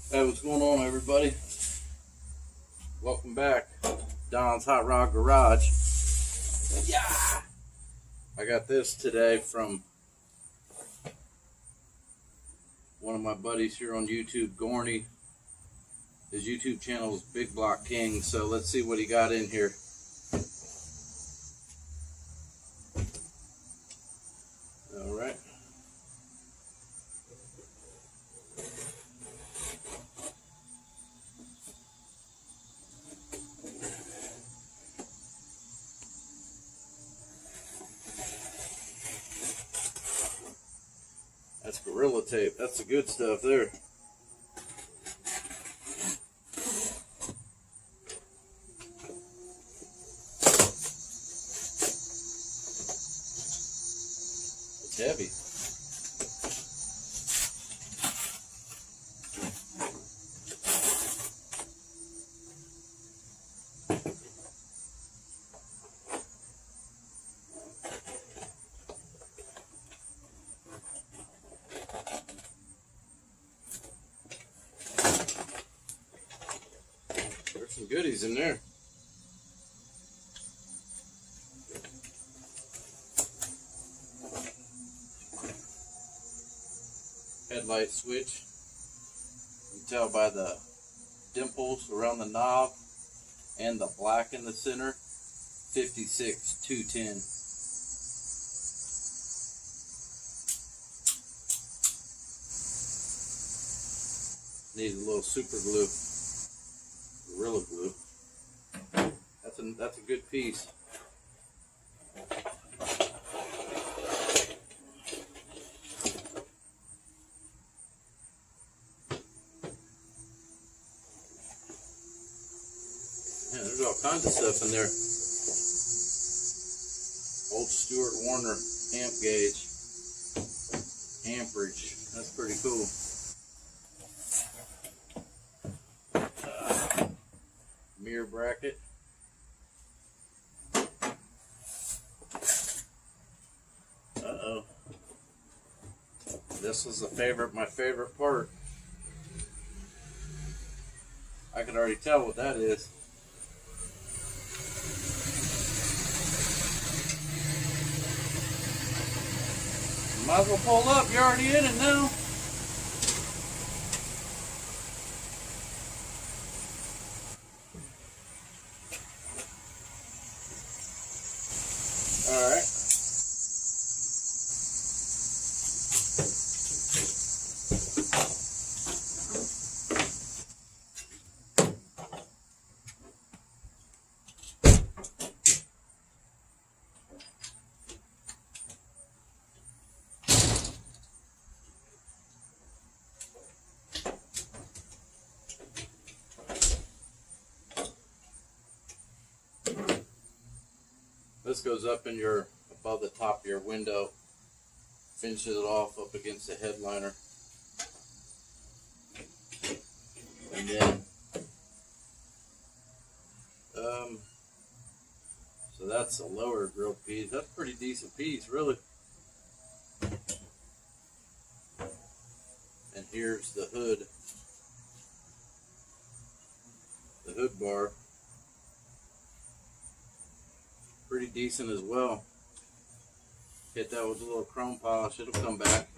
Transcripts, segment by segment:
Hey, what's going on, everybody? Welcome back. Don's Hot Rod Garage. Yeah! I got this today from one of my buddies here on YouTube, Gorney. His YouTube channel is Big Block King, so let's see what he got in here. Alright. That's Gorilla Tape. That's the good stuff there. It's heavy. There's some goodies in there. Headlight switch. You can tell by the dimples around the knob and the black in the center. 56-210. Needs a little super glue, Gorilla Glue. That's a good piece. Yeah, there's all kinds of stuff in there. Old Stewart Warner amp gauge, amperage. That's pretty cool. Mirror bracket. Uh-oh. This was my favorite part. I can already tell what that is. Might as well pull up. You're already in it now. Alright. This goes up in above the top of your window, finishes it off up against the headliner, and then so that's a lower grill piece. That's a pretty decent piece, really. And here's the hood bar. Pretty decent as well. Hit that with a little chrome polish, it'll come back.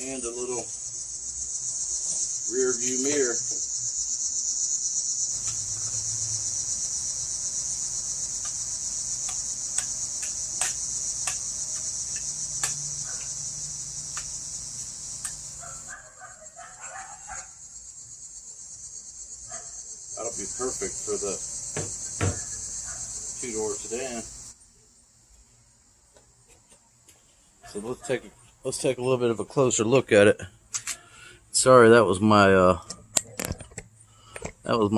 And a little rear view mirror. That'll be perfect for the two-door sedan. So let's take a little bit of a closer look at it. Sorry, that was my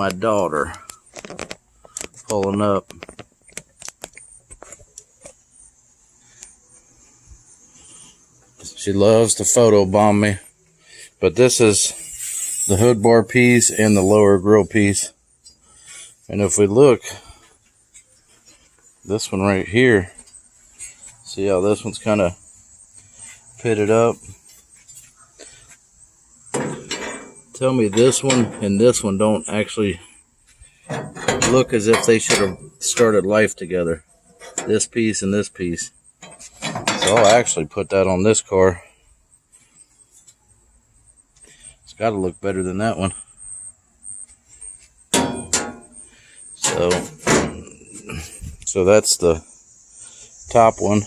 daughter pulling up. She loves to photo bomb me. But this is the hood bar piece and the lower grill piece. And if we look, this one right here, see how this one's kind of pitted up? Tell me this one and this one don't actually look as if they should have started life together. This piece and this piece. So I'll actually put that on this car. It's got to look better than that one. So that's the top one.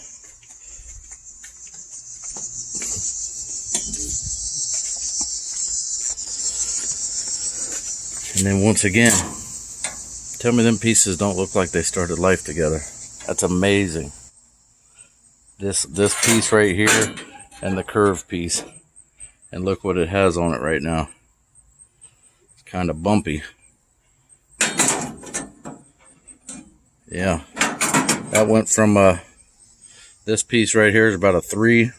And then once again, tell me them pieces don't look like they started life together. That's amazing. This piece right here and the curved piece. And look what it has on it right now. It's kind of bumpy. Yeah. That went from this piece right here is about a 3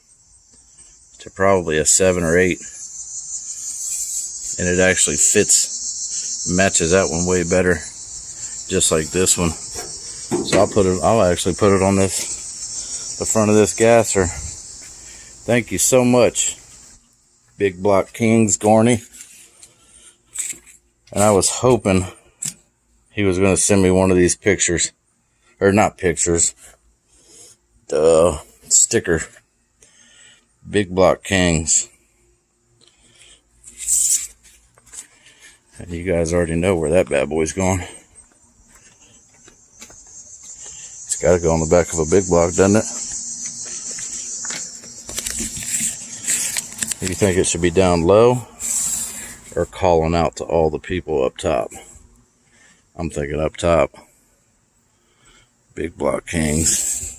to probably a 7 or 8. And it actually fits, matches that one way better. Just like this one. So I'll actually put it on the front of this gasser. Thank you so much, Big Block Kings Gorney. And I was hoping he was going to send me one of these pictures. Or not pictures. Sticker. Big Block Kings. And you guys already know where that bad boy's going. It's got to go on the back of a big block, doesn't it? You think it should be down low or calling out to all the people up top? I'm thinking up top. Big Block Kings.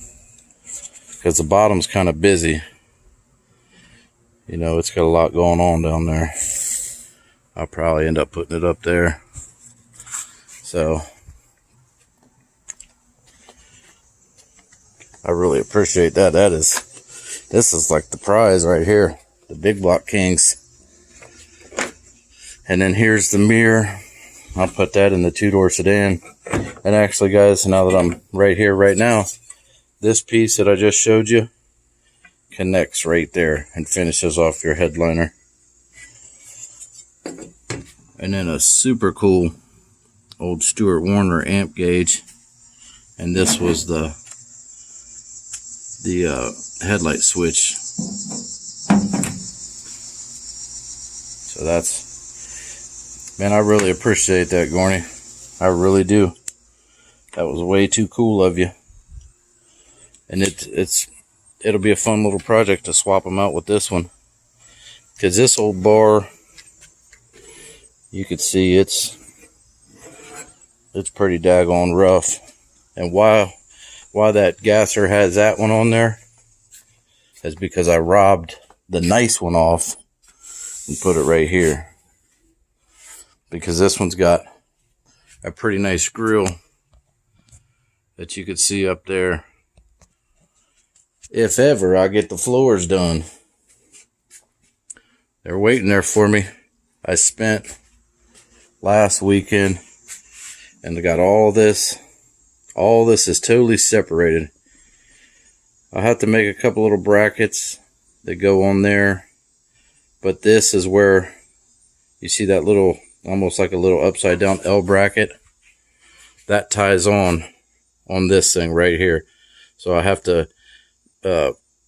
Because the bottom's kind of busy. You know, it's got a lot going on down there. I'll probably end up putting it up there. So I really appreciate that. This is like the prize right here. The Big Block Kings. And then here's the mirror. I'll put that in the 2-door sedan. And actually, guys, now that I'm right here right now, this piece that I just showed you connects right there and finishes off your headliner. And then a super cool old Stuart Warner amp gauge. And this was the headlight switch. So that's, man, I really appreciate that, Gorney. I really do. That was way too cool of you. And it'll be a fun little project to swap them out with this one. Because this old bar, you could see it's pretty daggone rough. And why that gasser has that one on there is because I robbed the nice one off and put it right here. Because this one's got a pretty nice grill that you could see up there. If ever I get the floors done. They're waiting there for me. I spent last weekend and I got all this. All this is totally separated. I have to make a couple little brackets that go on there. But this is where you see that little, almost like a little upside down L bracket. That ties on this thing right here. So I have to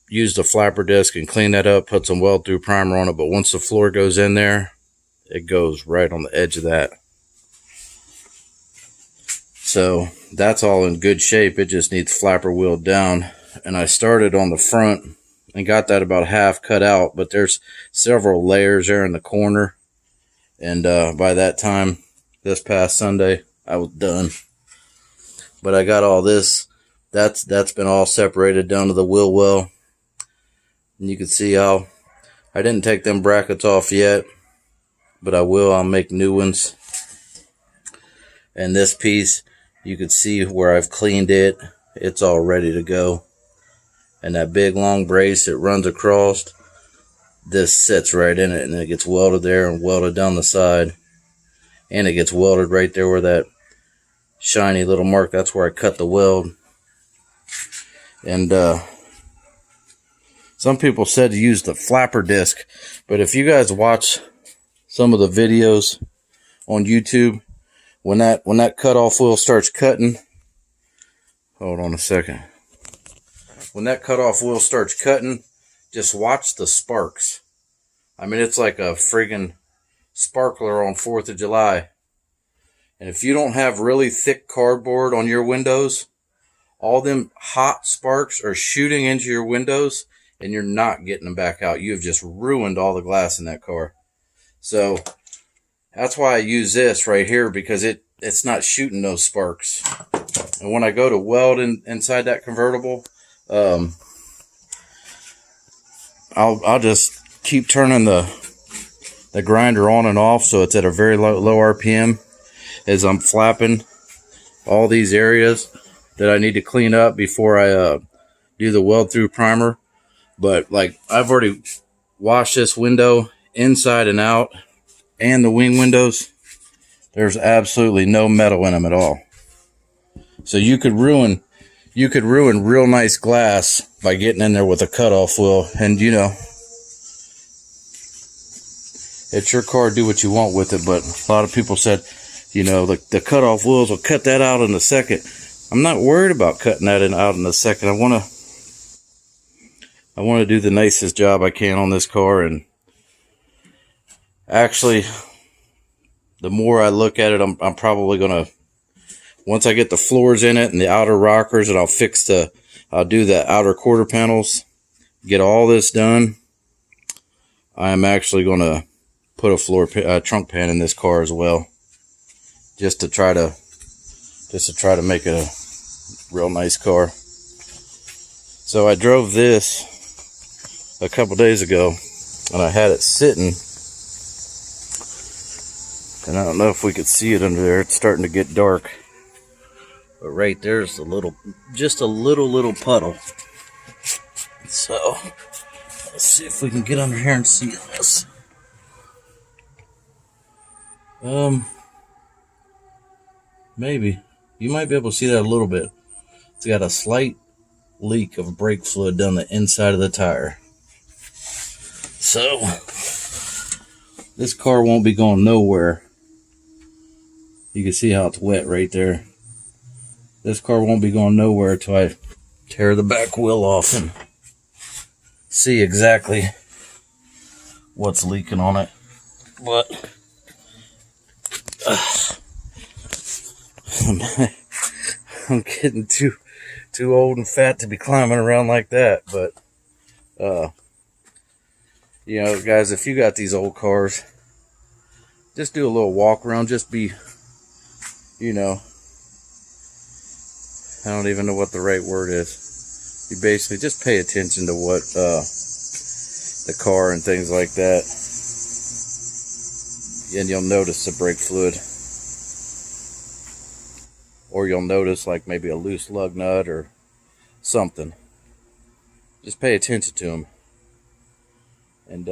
use the flapper disc and clean that up, put some weld through primer on it. But once the floor goes in there, it goes right on the edge of that. So that's all in good shape. It just needs flapper wheeled down. And I started on the front and got that about half cut out, but there's several layers there in the corner. And by that time, this past Sunday, I was done. But I got all this. That's been all separated down to the wheel well. And you can see how I didn't take them brackets off yet, but I will. I'll make new ones. And this piece, you can see where I've cleaned it. It's all ready to go. and that big long brace that runs across, this sits right in it, and it gets welded there and welded down the side, and it gets welded right there where that shiny little mark, that's where I cut the weld. And some people said to use the flapper disc, but if you guys watch some of the videos on YouTube, when that cutoff wheel starts cutting, hold on a second. When that cutoff wheel starts cutting, just watch the sparks. I mean, it's like a friggin' sparkler on 4th of July. And if you don't have really thick cardboard on your windows, all them hot sparks are shooting into your windows, and you're not getting them back out. You have just ruined all the glass in that car. So that's why I use this right here, because it's not shooting those sparks. And when I go to weld inside that convertible, I'll just keep turning the grinder on and off, so it's at a very low RPM as I'm flapping all these areas that I need to clean up before I do the weld through primer. But like, I've already washed this window inside and out, and the wing windows. There's absolutely no metal in them at all. So you could ruin real nice glass by getting in there with a cutoff wheel. And you know, it's your car, do what you want with it. But a lot of people said, you know, the cutoff wheels will cut that out in a second. I'm not worried about cutting that out in a second. I want to do the nicest job I can on this car. And actually, the more I look at it, I'm probably going to, once I get the floors in it and the outer rockers, and I'll do the outer quarter panels, get all this done, I am actually going to put a trunk pan in this car as well, just to try to make it a real nice car. So I drove this a couple days ago, and I had it sitting, and I don't know if we could see it under there. It's starting to get dark. But right there's just a little puddle. So let's see if we can get under here and see this. Maybe. You might be able to see that a little bit. It's got a slight leak of brake fluid down the inside of the tire. So this car won't be going nowhere. You can see how it's wet right there. This car won't be going nowhere till I tear the back wheel off and see exactly what's leaking on it. But I'm getting too old and fat to be climbing around like that. But you know, guys, if you got these old cars, just do a little walk around. Just be, you know, I don't even know what the right word is. You basically just pay attention to what the car and things like that, and you'll notice the brake fluid, or you'll notice like maybe a loose lug nut or something. Just pay attention to them, and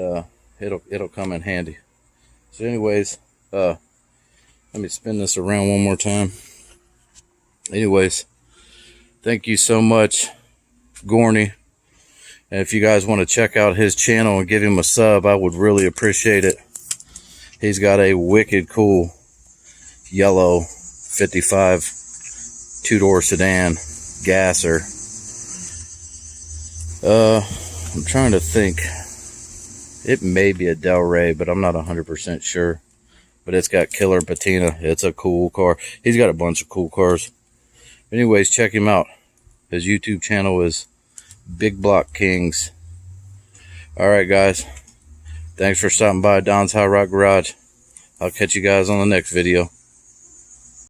it'll come in handy. So anyways, let me spin this around one more time. Anyways, thank you so much, Gorney. And if you guys want to check out his channel and give him a sub, I would really appreciate it. He's got a wicked cool yellow 55 two-door sedan gasser. I'm trying to think. It may be a Del Rey, but I'm not 100% sure. But it's got killer patina. It's a cool car. He's got a bunch of cool cars. Anyways, check him out. His YouTube channel is Big Block Kings. Alright, guys. Thanks for stopping by Don's Hot Rod Garage. I'll catch you guys on the next video.